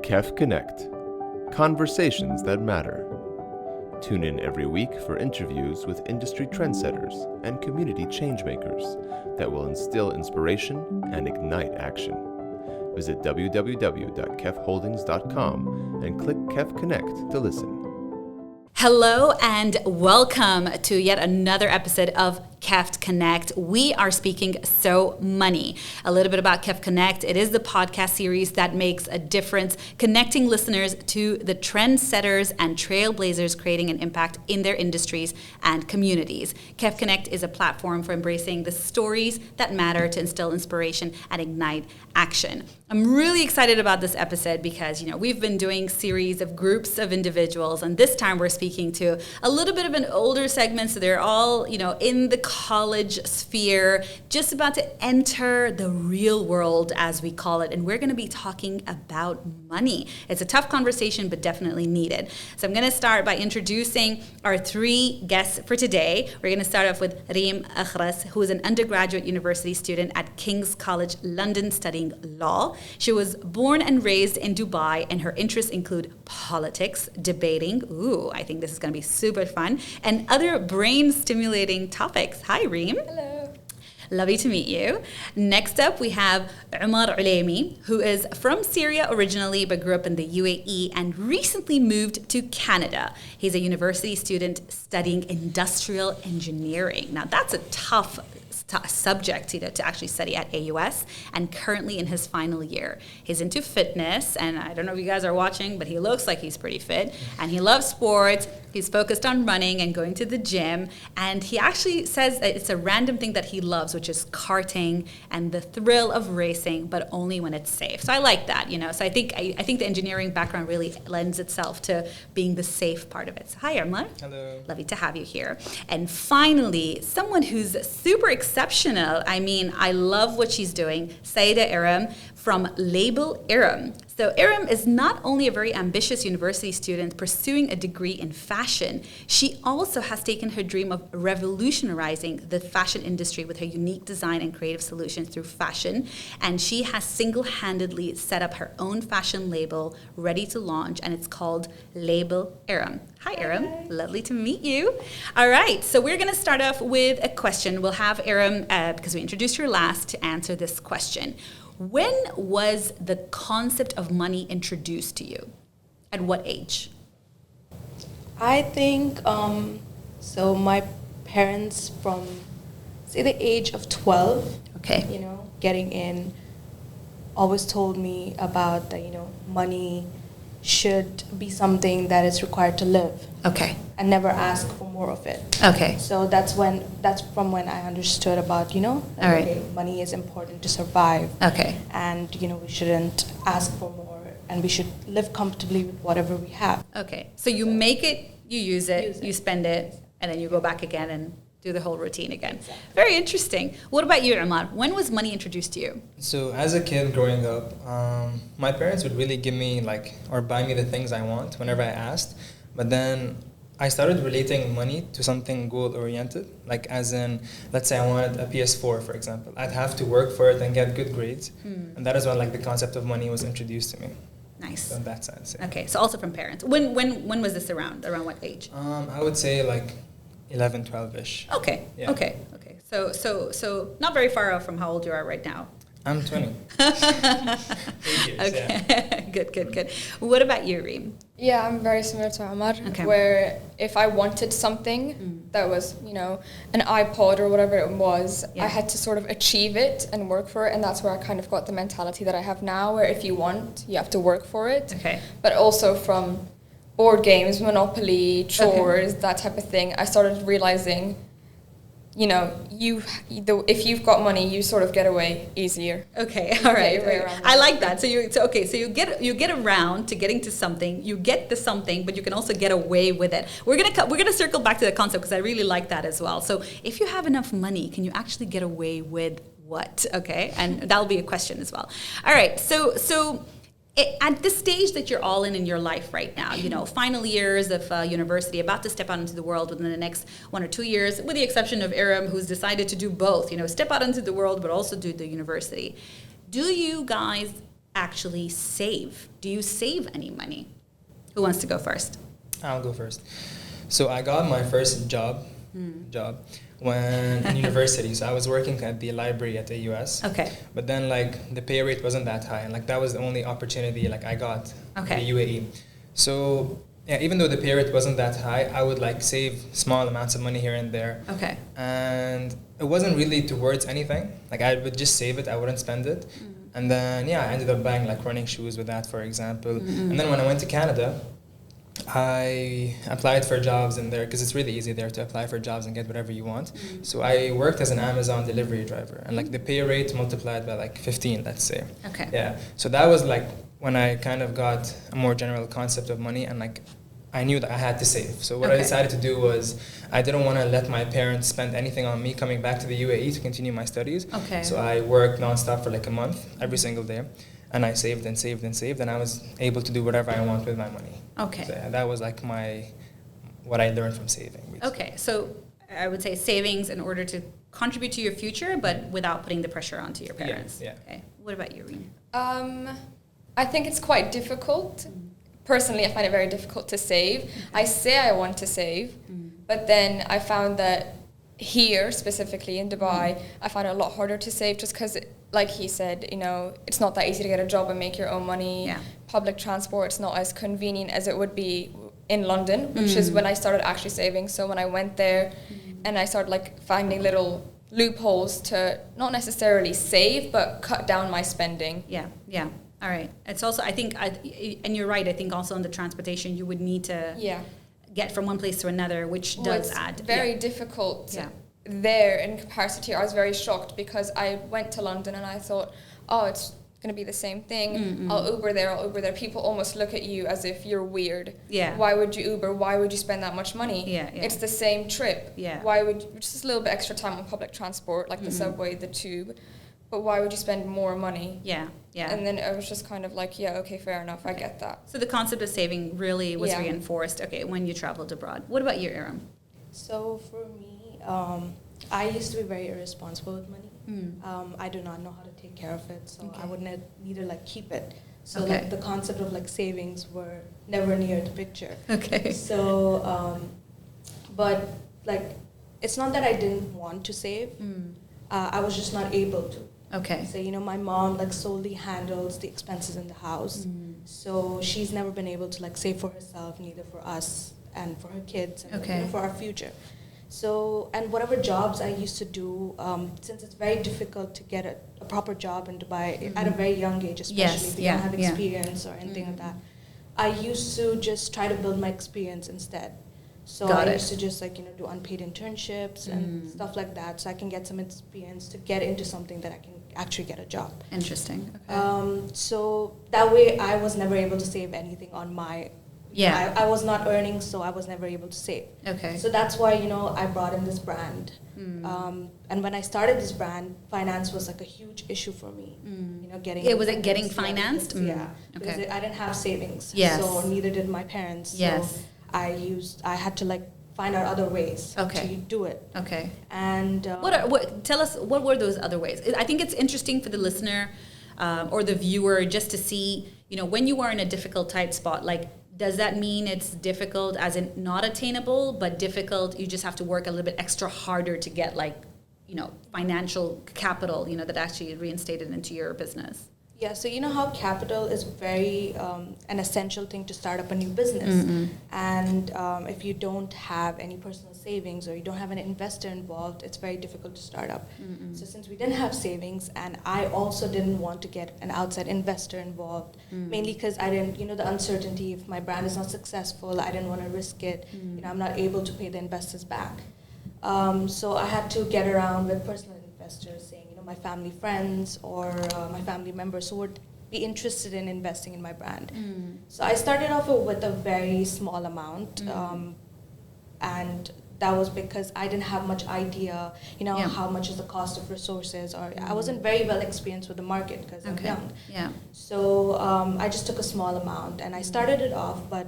KEF Connect. Conversations that matter. Tune in every week for interviews with industry trendsetters and community changemakers that will instill inspiration and ignite action. Visit www.kefholdings.com and click KEF Connect to listen. Hello and welcome to yet another episode of KEF Connect. We are speaking money. A little bit about KEF Connect. It is the podcast series that makes a difference, connecting listeners to the trendsetters and trailblazers creating an impact in their industries and communities. KEF Connect is a platform for embracing the stories that matter to instill inspiration and ignite action. I'm really excited about this episode because, we've been doing series of groups of individuals, and this time we're speaking to a little bit of an older segment, so they're all, in the college sphere, just about to enter the real world, as we call it, and we're going to be talking about money. It's a tough conversation, but definitely needed. So I'm going to start by introducing our three guests for today. We're going to start off with Reem Akhras, who is an undergraduate university student at King's College London studying law. She was born and raised in Dubai, and her interests include politics, debating, I think this is going to be super fun, and other brain-stimulating topics. Hi, Reem. Hello. Lovely to meet you. Next up, we have Omar, who is from Syria originally, but grew up in the UAE and recently moved to Canada. He's a university student studying industrial engineering. Now, that's a tough subject to actually study at AUS, and currently in his final year. He's into fitness, and I don't know if you guys are watching, but he looks like he's pretty fit, and he loves sports. He's focused on running and going to the gym, and he actually says that it's a random thing that he loves, which is karting and the thrill of racing, but only when it's safe. So I like that, So I think the engineering background really lends itself to being the safe part of it. So hi, Omar. Hello. Lovely to have you here. And finally, someone who's super exceptional. I love what she's doing. Syeda Erum from label Erum. So Erum is not only a very ambitious university student pursuing a degree in fashion, she also has taken her dream of revolutionizing the fashion industry with her unique design and creative solutions through fashion. And she has single-handedly set up her own fashion label ready to launch, and it's called Label Erum. Hi, Erum. Lovely to meet you. All right, so we're going to start off with a question. We'll have Erum, because we introduced her last, to answer this question. When was the concept of money introduced to you? At what age? I think, so my parents from, say, the age of 12, Okay. Getting in, always told me about that, money should be something that is required to live. Okay. And never ask for more of it. Okay. So that's from when I understood about, All right. okay, money is important to survive. Okay. And, we shouldn't ask for more, and we should live comfortably with whatever we have. Okay. So you make it, you use it, you spend it, and then you go back again and do the whole routine again. Exactly. Very interesting. What about you, Omar? When was money introduced to you? So as a kid growing up, my parents would really give me or buy me the things I want whenever I asked. But then I started relating money to something goal-oriented. As in, let's say I wanted a PS4, for example. I'd have to work for it and get good grades. And that is when the concept of money was introduced to me. Nice. So in that sense. Yeah. Okay, so also from parents. When was this around? Around what age? I would say 11, 12-ish. Okay. Yeah. Okay. So not very far off from how old you are right now. I'm 20. 8 years, Okay. yeah. Good. What about you, Reem? Yeah, I'm very similar to Omar, Okay. where if I wanted something that was, an iPod or whatever it was, Yeah. I had to sort of achieve it and work for it, and that's where I kind of got the mentality that I have now, where if you want, you have to work for it. Okay. But also from board games, Monopoly, chores, that type of thing, I started realizing, if you've got money, you sort of get away easier. Okay, all right. your way around I that. like that. So you get around to getting to something. You get the something, but you can also get away with it. We're gonna circle back to the concept because I really like that as well. So if you have enough money, can you actually get away with what? Okay, and that'll be a question as well. All right. So at the stage that you're all in your life right now, final years of university, about to step out into the world within the next 1 or 2 years, with the exception of Erum, who's decided to do both, step out into the world, but also do the university. Do you guys actually save? Do you save any money? Who wants to go first? I'll go first. So I got my first job when in university. So I was working at the library at the US. Okay. But then like the pay rate wasn't that high, and like that was the only opportunity like I got in the UAE. So yeah, even though the pay rate wasn't that high, I would like save small amounts of money here and there. Okay. And it wasn't really towards anything. Like I would just save it, I wouldn't spend it. And then yeah, I ended up buying like running shoes with that, for example. And then when I went to Canada, I applied for jobs in there because it's really easy there to apply for jobs and get whatever you want. So I worked as an Amazon delivery driver, and like the pay rate multiplied by like 15, let's say. Okay. Yeah. So that was like when I kind of got a more general concept of money, and like I knew that I had to save. So what I decided to do was I didn't want to let my parents spend anything on me coming back to the UAE to continue my studies. Okay. So I worked nonstop for like a month, every single day. And I saved and saved and saved, and I was able to do whatever I want with my money. Okay. So yeah, that was like what I learned from saving. Basically. Okay, so I would say savings in order to contribute to your future, but without putting the pressure onto your parents. Yeah. Okay. What about you, Reem? I think it's quite difficult. Personally, I find it very difficult to save. I say I want to save, but then I found that here, specifically in Dubai, I found it a lot harder to save just because, like he said, you know, it's not that easy to get a job and make your own money. Yeah. Public transport's not as convenient as it would be in London, which is when I started actually saving. So when I went there and I started like finding little loopholes to not necessarily save, but cut down my spending. Yeah. All right. It's also, I think, and you're right, I think also on the transportation, you would need to get from one place to another, which does add. Very difficult there in comparison to here. I was very shocked because I went to London and I thought, oh, it's going to be the same thing. I'll Uber there. People almost look at you as if you're weird. Yeah. Why would you Uber? Why would you spend that much money? Yeah. It's the same trip. Yeah. Why would you, just a little bit extra time on public transport, like the subway, the tube, but why would you spend more money? Yeah. And then I was just kind of like, yeah, okay, fair enough, I get that. So the concept of saving really was reinforced, when you traveled abroad. What about you, Erum? So for me, I used to be very irresponsible with money. I do not know how to take care of it, so I would neither like keep it. So like the concept of like savings were never near the picture. Okay. So, but like, it's not that I didn't want to save. I was just not able to. Okay. So, you know, my mom like solely handles the expenses in the house. So she's never been able to like save for herself, neither for us and for her kids and you know, for our future. So, and whatever jobs I used to do, since it's very difficult to get a proper job in Dubai at a very young age, especially if you don't have experience or anything like that, I used to just try to build my experience instead. So I used to just like, you know, do unpaid internships and stuff like that, so I can get some experience to get into something that I can actually get a job. Interesting. Okay. So that way I was never able to save anything on my. I was not earning, so I was never able to save. Okay. So that's why, you know, I brought in this brand. And when I started this brand, finance was like a huge issue for me. You know, getting. Was it getting financed? Yeah. Because I didn't have savings. Yes. So neither did my parents. Yes. So I had to like find out other ways to do it. Okay. And tell us, what were those other ways? I think it's interesting for the listener or the viewer just to see, you know, when you are in a difficult tight spot, like, does that mean it's difficult as in not attainable, but difficult, you just have to work a little bit extra harder to get like, you know, financial capital, you know, that actually reinstated into your business? Yeah, so you know how capital is very an essential thing to start up a new business. And if you don't have any personal savings or you don't have an investor involved, it's very difficult to start up. So since we didn't have savings, and I also didn't want to get an outside investor involved, mainly because I didn't, you know, the uncertainty, if my brand is not successful, I didn't want to risk it. You know, I'm not able to pay the investors back. So I had to get around with personal investors, saying, my family friends or my family members who would be interested in investing in my brand. So I started off with a very small amount, and that was because I didn't have much idea, you know, how much is the cost of resources, or I wasn't very well experienced with the market because I'm young. So I just took a small amount and I started it off, but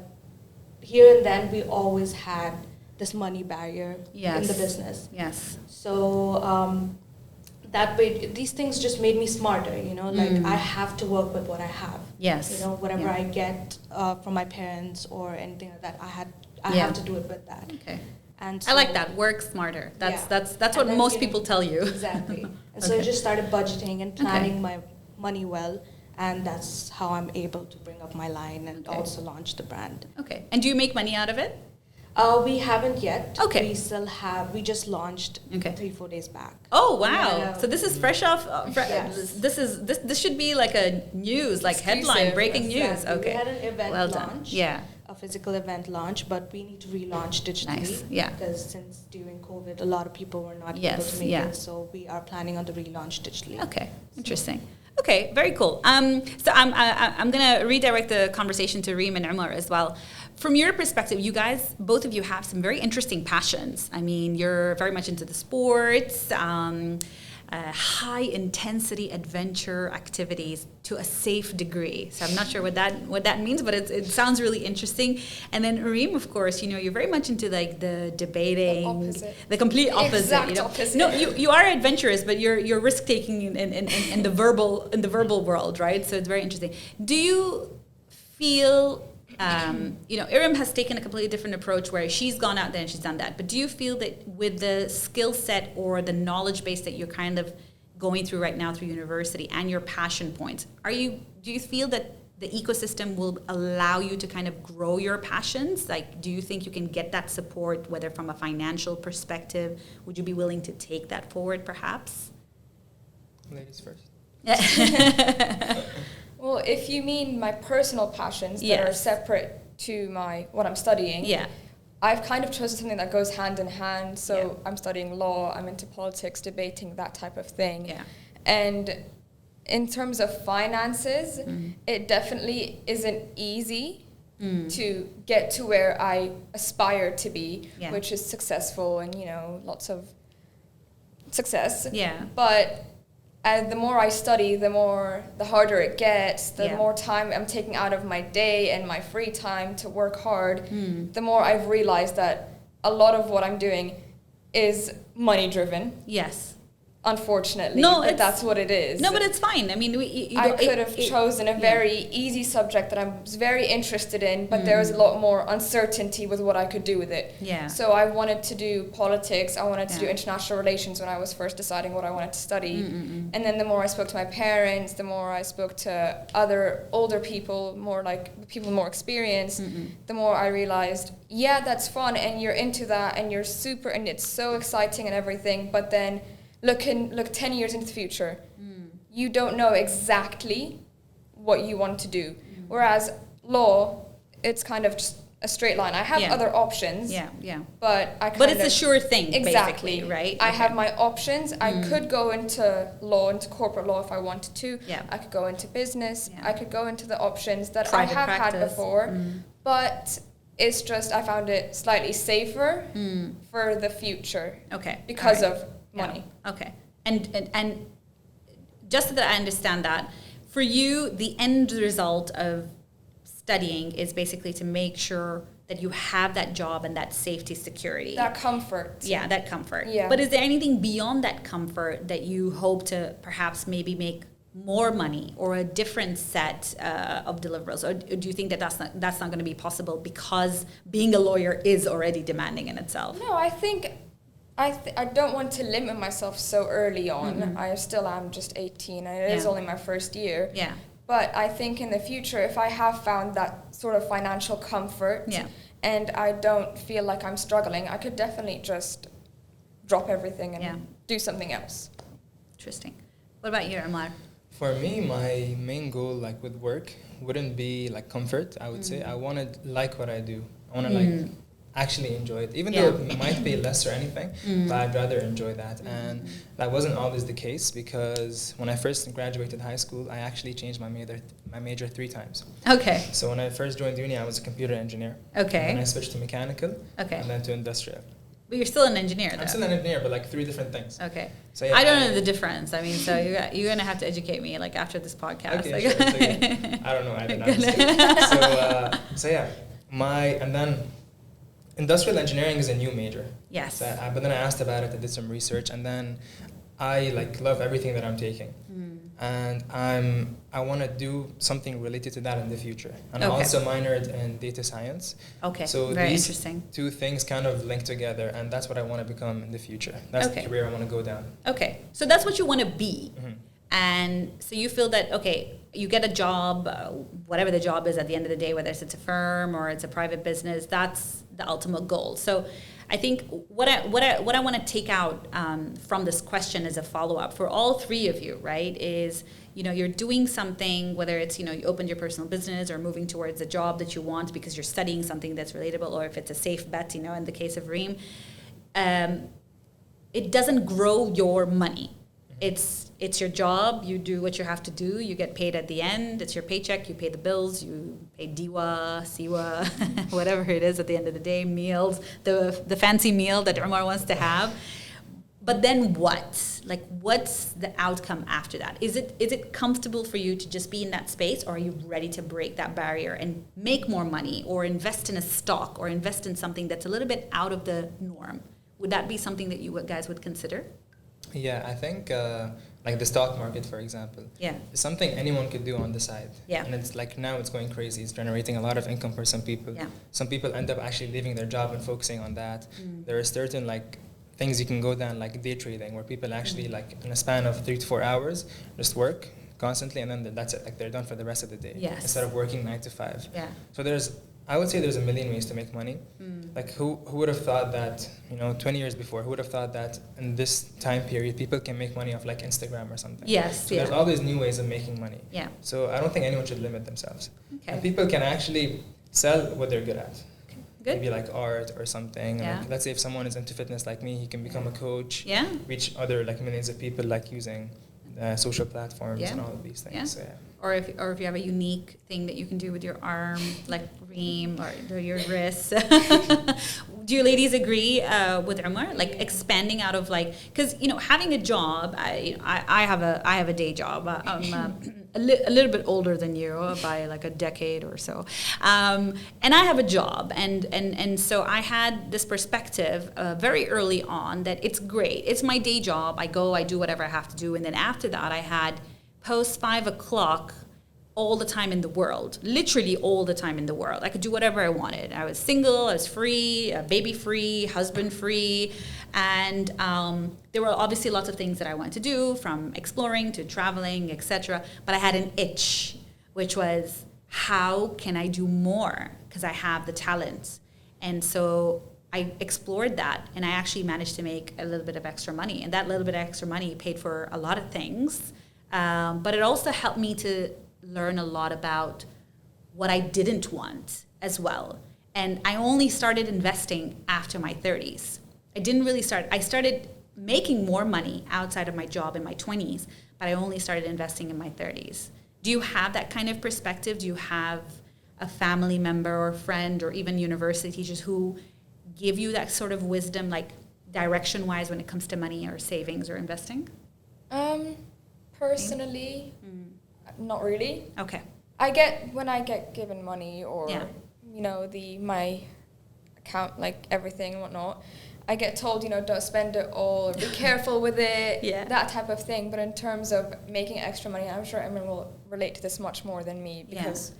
here and then we always had this money barrier in the business. So that way, these things just made me smarter, like I have to work with what I have. Yes. Whatever Yeah. I get from my parents or anything like that, I Yeah. have to do it with that. Okay. And I like that. Work smarter. That's what And then, most people tell you. Exactly. And so I Okay. just started budgeting and planning my money well, and that's how I'm able to bring up my line and Okay. also launch the brand. Okay. And do you make money out of it? We haven't yet. Okay. We just launched Okay. 3-4 days back. Oh wow! Yeah. So this is fresh off. Yes. This should be like a news, like headline, Exclusive. breaking news. Exactly. Okay. We had an event Well done. launch. Yeah. A physical event launch, but we need to relaunch digitally. Nice. Yeah. Because since during COVID, a lot of people were not able Yes, to make yeah. it, so we are planning on the relaunch digitally. Okay. Interesting. Okay. Very cool. So I'm gonna redirect the conversation to Reem and Omar as well. From your perspective, you guys, both of you have some very interesting passions. I mean, you're very much into the sports. High intensity adventure activities to a safe degree. So I'm not sure what that means, but it sounds really interesting. And then Reem, of course, you're very much into like the debating, the complete opposite. Exact opposite. No, you are adventurous, but you're risk taking in the verbal world, right? So it's very interesting. Do you feel Erum has taken a completely different approach where she's gone out there and she's done that. But do you feel that with the skill set or the knowledge base that you're kind of going through right now through university and your passion points, do you feel that the ecosystem will allow you to kind of grow your passions? Like, do you think you can get that support, whether from a financial perspective? Would you be willing to take that forward, perhaps? Ladies first. Well, if you mean my personal passions that Yes. are separate to what I'm studying, Yeah. I've kind of chosen something that goes hand in hand. So Yeah. I'm studying law, I'm into politics, debating, that type of thing. Yeah. And in terms of finances, it definitely isn't easy to get to where I aspire to be, Yeah. which is successful and, lots of success. Yeah. But the more I study, the harder it gets, the Yeah. more time I'm taking out of my day and my free time to work hard, the more I've realized that a lot of what I'm doing is money driven, Yes. unfortunately. No, but that's what it is. No, but it's fine. I mean, I could have chosen a very easy subject that I was very interested in, but there was a lot more uncertainty with what I could do with it. Yeah. So I wanted to do politics, I wanted to do Yeah. international relations when I was first deciding what I wanted to study. And then the more I spoke to my parents, the more I spoke to other older people, more like people more experienced, the more I realized, yeah, that's fun and you're into that and you're super and it's so exciting and everything, but then look 10 years into the future, you don't know exactly what you want to do. Whereas law, it's kind of just a straight line. I have Yeah. other options, Yeah. but But it's a sure thing, exactly, basically, right? I Okay. have my options. I could go into law, into corporate law if I wanted to. Yeah. I could go into business. Yeah. I could go into the options that Private I have practice. had before. But it's just I found it slightly safer for the future Okay. because All right. of money. Yeah. Okay. And just so that I understand that, for you, the end result of studying is basically to make sure that you have that job and that safety security. That comfort. Yeah, that comfort. Yeah. But is there anything beyond that comfort that you hope to perhaps maybe make more money or a different set of deliverables? Or do you think that that's not going to be possible because being a lawyer is already demanding in itself? No, I think I don't want to limit myself so early on. I still am just 18 and it is Yeah. only my first year. Yeah. But I think in the future, if I have found that sort of financial comfort Yeah. and I don't feel like I'm struggling, I could definitely just drop everything and Yeah. do something else. Interesting. What about you, Omar? For me, my main goal, like with work, wouldn't be like comfort. I would say I want to like what I do. I want to like actually enjoy it, even though it might pay less or anything. But I'd rather enjoy that, and that wasn't always the case because when I first graduated high school, I actually changed my major 3 times. Okay. So when I first joined uni, I was a computer engineer. Okay. And then I switched to mechanical. Okay. And then to industrial. But you're still an engineer, though. I'm still an engineer, but like 3 different things. Okay. So yeah, I don't know the difference. I mean, so you're going to have to educate me, like, after this podcast. Okay, Like, sure, it's okay. I don't know either. No, I'm just kidding. So yeah, and then industrial engineering is a new major. Yes. So but then I asked about it, I did some research, and then I like love everything that I'm taking, and I want to do something related to that in the future. And I Okay. also minored in data science. Okay, So very these interesting. two things kind of link together, and that's what I want to become in the future. That's Okay. the career I want to go down. Okay, so that's what you want to be. Mhm. And so you feel that, okay, you get a job, whatever the job is at the end of the day, whether it's a firm or it's a private business, that's the ultimate goal. So I think what I want to take out from this question as a follow-up for all three of you, right, is, you know, you're doing something, whether it's, you know, you opened your personal business or moving towards a job that you want because you're studying something that's relatable, or if it's a safe bet, you know, in the case of Reem, it doesn't grow your money. It's your job. You do what you have to do. You get paid at the end. It's your paycheck. You pay the bills. You pay diwa, siwa, whatever it is at the end of the day. Meals, the fancy meal that Omar wants to have. But then what? Like, what's the outcome after that? Is it comfortable for you to just be in that space, or are you ready to break that barrier and make more money, or invest in a stock, or invest in something that's a little bit out of the norm? Would that be something that you guys would consider? Yeah, I think like the stock market, for example, Yeah. is something anyone could do on the side. Yeah. And it's like now it's going crazy. It's generating a lot of income for some people. Yeah. Some people end up actually leaving their job and focusing on that. There are certain like things you can go down, like day trading, where people actually like in a span of 3 to 4 hours just work constantly, and then that's it. Like they're done for the rest of the day. Yes. Instead of working 9 to 5. Yeah. So I would say there's a million ways to make money. Like who would have thought that, you know, 20 years before, who would have thought that in this time period people can make money off like Instagram or something? Yes. So Yeah. there's all these new ways of making money. Yeah. So I don't think anyone should limit themselves. Okay. And people can actually sell what they're good at. Good. Maybe like art or something. Yeah. Like, let's say if someone is into fitness like me, he can become a coach. Yeah. Reach other like millions of people like using social platforms Yeah. and all of these things. Yeah. So, yeah. Or if you have a unique thing that you can do with your arm, like Reem, or your wrist. Do you ladies agree with Omar? Like expanding out of like, because you know, having a job. I have a day job. I'm a little bit older than you by like a decade or so, and I have a job, and so I had this perspective very early on that it's great. It's my day job. I go, I do whatever I have to do, and then after that, I had post 5 o'clock all the time in the world, literally all the time in the world. I could do whatever I wanted. I was single, I was free, baby free, husband free, and there were obviously lots of things that I wanted to do, from exploring to traveling, etc. But I had an itch, which was, how can I do more? Because I have the talent. And so I explored that, and I actually managed to make a little bit of extra money. And that little bit of extra money paid for a lot of things. But it also helped me to learn a lot about what I didn't want as well. And I only started investing after my 30s. I started making more money outside of my job in my 20s, but I only started investing in my 30s. Do you have that kind of perspective? Do you have a family member or friend or even university teachers who give you that sort of wisdom, like direction-wise when it comes to money or savings or investing? Personally, not really. Okay. When I get given money or Yeah. you know my account, like everything and whatnot, I get told, you know, don't spend it all, or be careful with it, Yeah. that type of thing. But in terms of making extra money, I'm sure Emma will relate to this much more than me because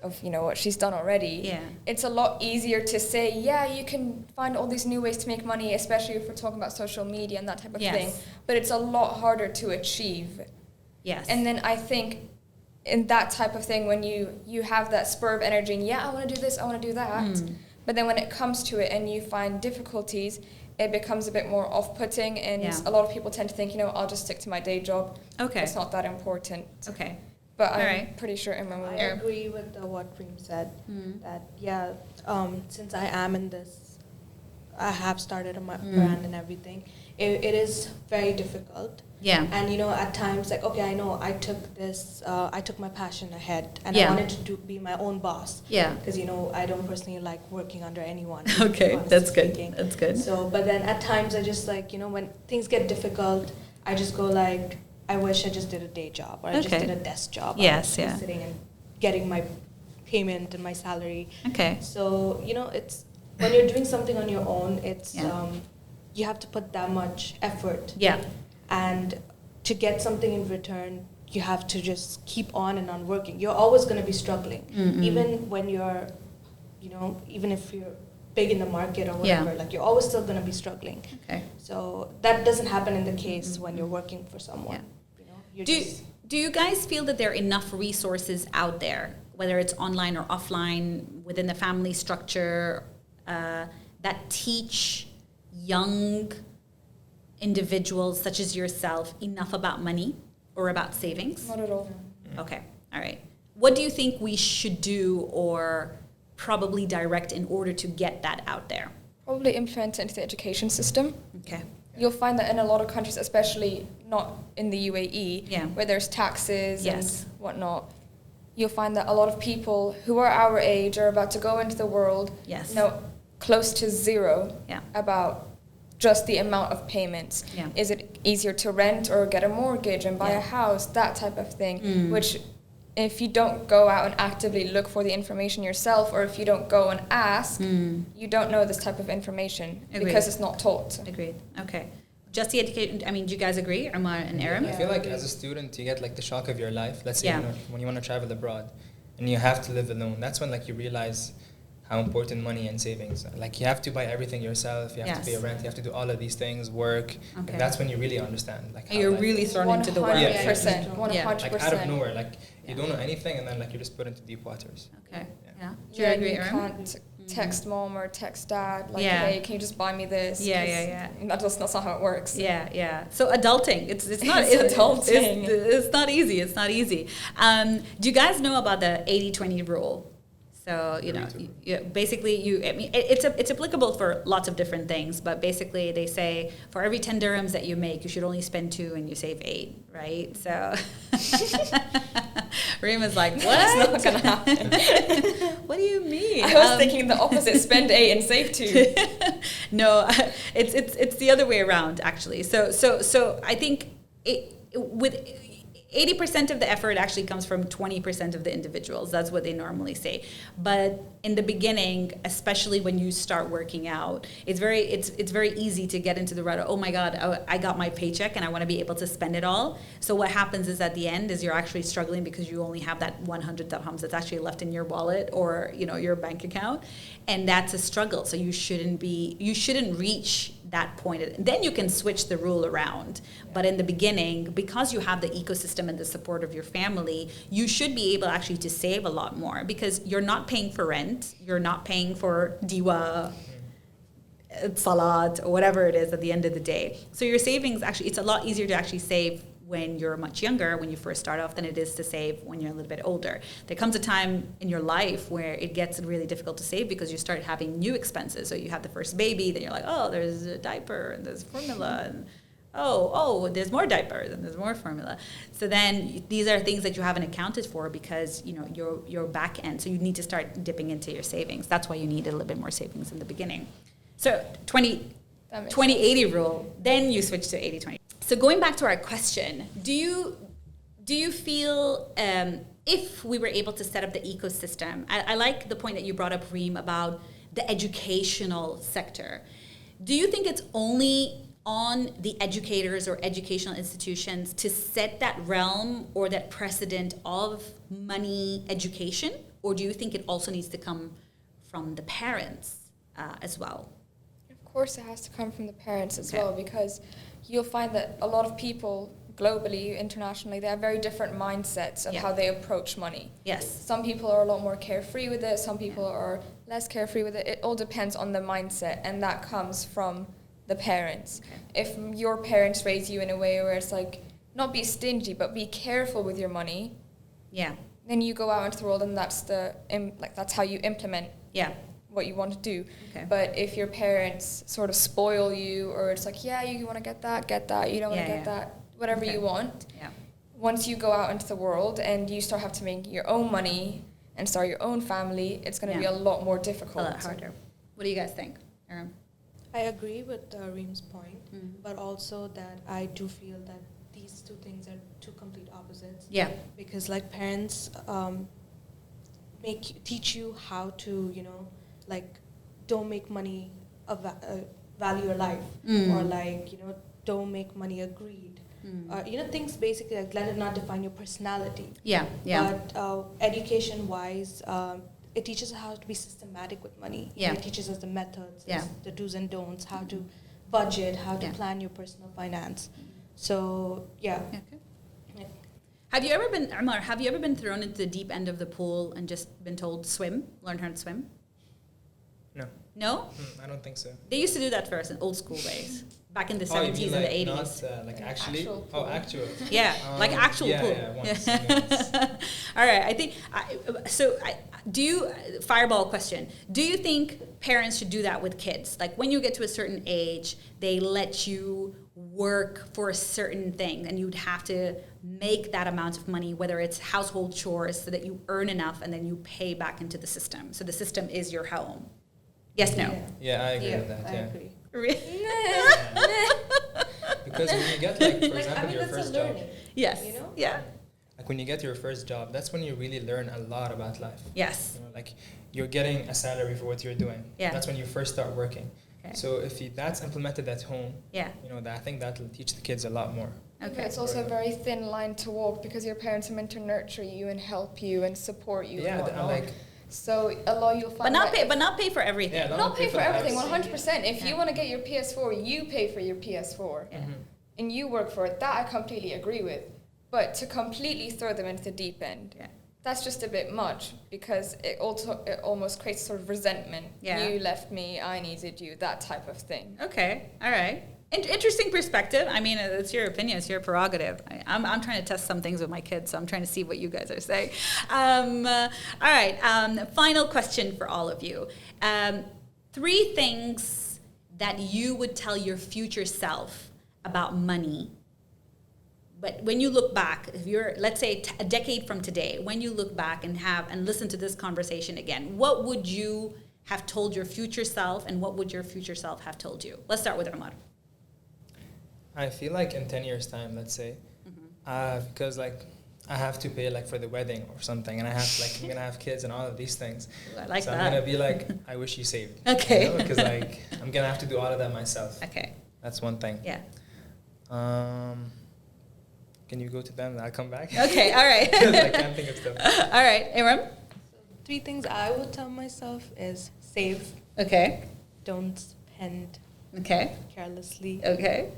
of, you know, what she's done already. Yeah. It's a lot easier to say, yeah, you can find all these new ways to make money, especially if we're talking about social media and that type of Yes. thing. But it's a lot harder to achieve. Yes. And then I think in that type of thing, when you have that spur of energy and I want to do this, I want to do that. But then when it comes to it and you find difficulties, it becomes a bit more off-putting, and a lot of people tend to think, you know, I'll just stick to my day job. Okay. It's not that important. Okay. But All I'm right. pretty sure Emma will. I agree with what Reem said. That since I am in this, I have started a brand and everything. It is very difficult. Yeah. And you know, at times, like, okay, I know I took my passion ahead, and Yeah. I wanted to be my own boss. Yeah. Because you know, I don't personally like working under anyone. Okay, honestly that's good. speaking. That's good. So, but then at times I just like, you know, when things get difficult, I just go like, I wish I just did a day job, or I just Okay. did a desk job. Yes, I was just yeah. sitting and getting my payment and my salary. Okay. So, you know, it's when you're doing something on your own, it's Yeah. you have to put that much effort. Yeah. and to get something in return, you have to just keep on and on working. You're always going to be struggling, even when you're, even if you're big in the market or whatever, like you're always still going to be struggling. Okay. So that doesn't happen in the case when you're working for someone. You're Do you guys feel that there are enough resources out there, whether it's online or offline, within the family structure, that teach young individuals such as yourself enough about money or about savings? Not at all. Okay, all right. What do you think we should do or probably direct in order to get that out there? Probably implement it into the education system. Okay. You'll find that in a lot of countries, especially not in the UAE, Yeah. where there's taxes Yes. and whatnot, you'll find that a lot of people who are our age are about to go into the world, Yes. close to zero Yeah. about just the amount of payments. Yeah. Is it easier to rent or get a mortgage and buy Yeah. a house, that type of thing, which if you don't go out and actively look for the information yourself, or if you don't go and ask, you don't know this type of information because it's not taught. Agreed. Okay. Just the education. I mean, do you guys agree, Omar and Erum? I feel like as a student, you get like the shock of your life. Let's say Yeah. when you want to travel abroad, and you have to live alone. That's when like you realize how important money and savings are. Like you have to buy everything yourself. You have to pay Yes. rent. You have to do all of these things. Work. Okay. That's when you really understand. Like how You're life really is. thrown into the world. 100%. Yeah. 100%. Like out of nowhere. Like you don't know anything, and then like you're just put into deep waters. Okay. Yeah. Do you Yeah, agree, you Erum? can't text mom or text dad, like, Yeah. hey, can you just buy me this? Yeah, 'Cause yeah. That's not how it works. Yeah, yeah. So adulting, it's not It's adulting. It's not easy. It's not easy. Do you guys know about the 80-20 rule? So basically, I mean, it's applicable for lots of different things. But basically, they say for every 10 dirhams that you make, you should only spend 2 and you save 8, right? So Reem is like, what? That's not gonna happen. What do you mean? I was thinking the opposite: spend 8 and save 2. No, it's the other way around actually. So I think with 80% of the effort actually comes from 20% of the individuals. That's what they normally say. But in the beginning, especially when you start working out, it's very easy to get into the rut of, oh my God, I got my paycheck and I want to be able to spend it all. So what happens is at the end is you're actually struggling because you only have that 100 dirhams that's actually left in your wallet or your bank account, and that's a struggle. So you shouldn't reach that point. Then you can switch the rule around. But in the beginning, because you have the ecosystem and the support of your family, you should be able actually to save a lot more because you're not paying for rent, you're not paying for diwa, salat, or whatever it is at the end of the day. So your savings actually, it's a lot easier to actually save when you're much younger, when you first start off, than it is to save when you're a little bit older. There comes a time in your life where it gets really difficult to save because you start having new expenses. So you have the first baby, then you're like, oh, there's a diaper and there's formula, and there's more diapers and there's more formula. So then these are things that you haven't accounted for because your back end. So you need to start dipping into your savings. That's why you need a little bit more savings in the beginning. So 20-80 rule, then you switch to 80-20. So going back to our question, do you feel if we were able to set up the ecosystem, I like the point that you brought up, Reem, about the educational sector. Do you think it's only on the educators or educational institutions to set that realm or that precedent of money education? Or do you think it also needs to come from the parents as well? Of course, it has to come from the parents as Okay. well, because you'll find that a lot of people globally, internationally, they have very different mindsets of Yeah. how they approach money. Yes. Some people are a lot more carefree with it, some people are less carefree with it. It all depends on the mindset, and that comes from the parents. Okay. If your parents raise you in a way where it's like, not be stingy, but be careful with your money, Yeah. then you go out into the world and that's that's how you implement Yeah. what you want to do. Okay. But if your parents sort of spoil you, or it's like, yeah, you want to get that, you don't want to get that, whatever Okay. you want. Yeah. Once you go out into the world and you start have to make your own money and start your own family, it's going to be a lot more A difficult. lot harder. What do you guys think, Erum? I agree with Reem's point, but also that I do feel that these two things are two complete opposites. Yeah. Because like parents teach you how to, don't make money value your life, or don't make money a greed. Things basically like let it not define your personality. Yeah. But education-wise, it teaches us how to be systematic with money. Yeah. It teaches us the methods, Yeah. the do's and don'ts, how to budget, how to plan your personal finance. So, yeah. Okay. Have you ever been, Omar, thrown into the deep end of the pool and just been told learn how to swim? No. No? I don't think so. They used to do that for us in old school days, back in the Oh, you 70s mean and like the 80s. not like actually? Actual pool. Actual. Yeah, like actual pool. Yeah, once. All right, I think, fireball question. Do you think parents should do that with kids? Like when you get to a certain age, they let you work for a certain thing and you'd have to make that amount of money, whether it's household chores, so that you earn enough and then you pay back into the system. So the system is your home. Yes, no? Yeah, I agree with that. I Yeah. agree. Because when you get like, for Like, example, your that's first a job. learning. Yes. You know? Yeah. Like when you get your first job, that's when you really learn a lot about life. Yes. You know, like you're getting a salary for what you're doing. Yeah. That's when you first start working. Okay. So if that's implemented at home, Yeah. I think that will teach the kids a lot more. Okay. It's also a very thin line to walk because your parents are meant to nurture you and help you and support you. Yeah, and whatnot. like so a lot you'll find. But not pay for everything. Yeah, Not pay for everything. 100%. If Yeah. you want to get your PS4, you pay for your PS4, Yeah. and you work for it. That I completely agree with. But to completely throw them into the deep end, Yeah. that's just a bit much because it almost creates sort of resentment. Yeah. You left me, I needed you, that type of thing. Okay. All right. Interesting perspective. I mean, it's your opinion. It's your prerogative. I'm trying to test some things with my kids, so I'm trying to see what you guys are saying. All right. Final question for all of you. 3 things that you would tell your future self about money. But when you look back, if you're, let's say, a decade from today, when you look back and listen to this conversation again, what would you have told your future self, and what would your future self have told you? Let's start with Omar. I feel like in 10 years' time, let's say, because like I have to pay like for the wedding or something, and I have like I'm gonna have kids and all of these things. Ooh, I like so that. I'm gonna be like, I wish you saved. Okay. Because like I'm gonna have to do all of that myself. Okay. That's one thing. Yeah. Can you go to them and I'll come back? Okay. All right. 'Cause I can't think of stuff. All right. Erum? 3 things I would tell myself is save, Okay. don't spend Okay. carelessly, Okay.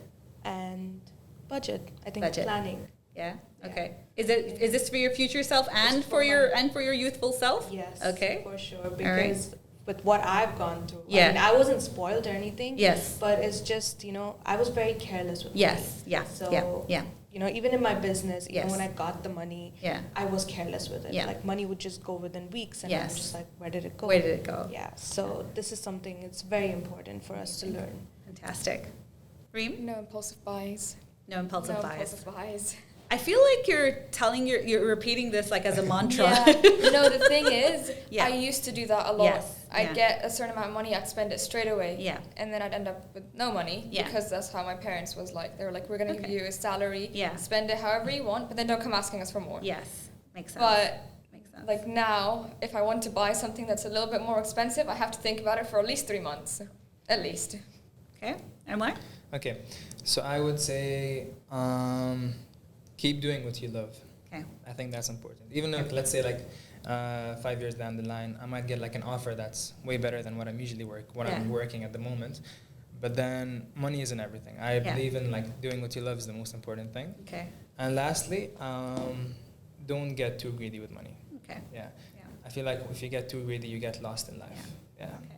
and budget. I think Budget. planning. Yeah. Yeah. Okay. Is this for your future self and for your youthful self? Yes. Okay. For sure. Because with what I've gone through, Yeah. I mean, I wasn't spoiled or anything. Yes. But it's just, I was very careless with Yes. money. Yeah. So, Yeah. even in my business, even Yes. when I got the money, Yeah. I was careless with it. Yeah. Like money would just go within weeks, and I'm Yes. just like, where did it go? Where did it go? Yeah. So this is something it's very important for us to learn. Fantastic. Reem? No impulsive buys. No impulsive no buys. impulsive buys. I feel like you're repeating this like as a mantra. Yeah. No, the thing is, Yeah. I used to do that a lot. Yes. I'd Yeah. get a certain amount of money, I'd spend it straight away. Yeah. And then I'd end up with no money Yeah. because that's how my parents was like. They were like, we're going to give Okay. you a salary, Yeah. spend it however you want, but then don't come asking us for more. Yes. Makes sense. But Makes sense. like now, if I want to buy something that's a little bit more expensive, I have to think about it for at least 3 months. At least. Okay. And why? Okay, so I would say keep doing what you love. Okay. I think that's important. Even if, let's say, like 5 years down the line, I might get like an offer that's way better than what I'm usually I'm working at the moment. But then money isn't everything. I believe in like doing what you love is the most important thing. Okay. And lastly, don't get too greedy with money. Okay. Yeah. Yeah. I feel like if you get too greedy, you get lost in life. Yeah. Okay.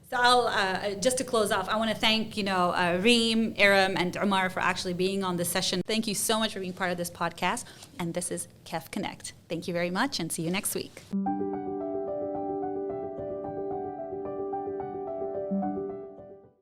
So I'll just to close off, I want to thank Reem, Erum, and Omar for actually being on this session. Thank you so much for being part of this podcast. And this is KEF Connect. Thank you very much, and see you next week.